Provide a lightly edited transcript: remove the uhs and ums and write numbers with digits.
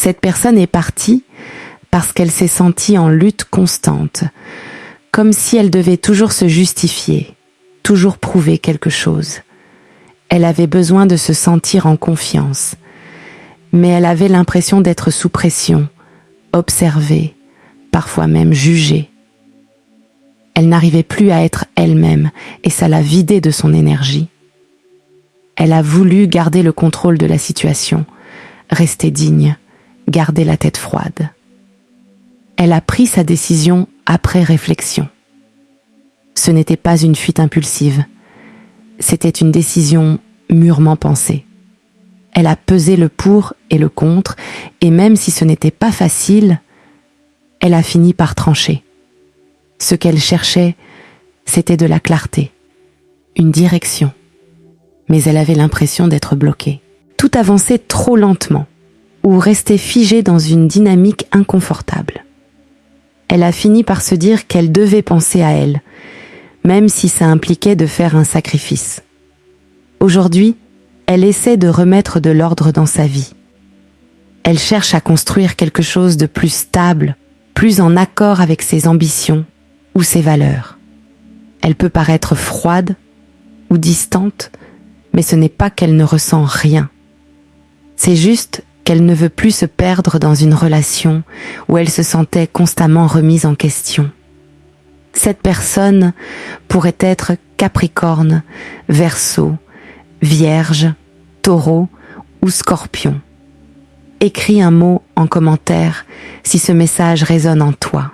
Cette personne est partie parce qu'elle s'est sentie en lutte constante, comme si elle devait toujours se justifier, toujours prouver quelque chose. Elle avait besoin de se sentir en confiance, mais elle avait l'impression d'être sous pression, observée, parfois même jugée. Elle n'arrivait plus à être elle-même et ça l'a vidée de son énergie. Elle a voulu garder le contrôle de la situation, rester digne, garder la tête froide. Elle a pris sa décision après réflexion. Ce n'était pas une fuite impulsive, c'était une décision mûrement pensée. Elle a pesé le pour et le contre, et même si ce n'était pas facile, elle a fini par trancher. Ce qu'elle cherchait, c'était de la clarté, une direction. Mais elle avait l'impression d'être bloquée. Tout avançait trop lentement, ou restait figée dans une dynamique inconfortable. Elle a fini par se dire qu'elle devait penser à elle, même si ça impliquait de faire un sacrifice. Aujourd'hui, elle essaie de remettre de l'ordre dans sa vie. Elle cherche à construire quelque chose de plus stable, plus en accord avec ses ambitions ou ses valeurs. Elle peut paraître froide ou distante, mais ce n'est pas qu'elle ne ressent rien. C'est juste qu'elle ne veut plus se perdre dans une relation où elle se sentait constamment remise en question. Cette personne pourrait être Capricorne, Verseau, Vierge, Taureau ou Scorpion. Écris un mot en commentaire si ce message résonne en toi.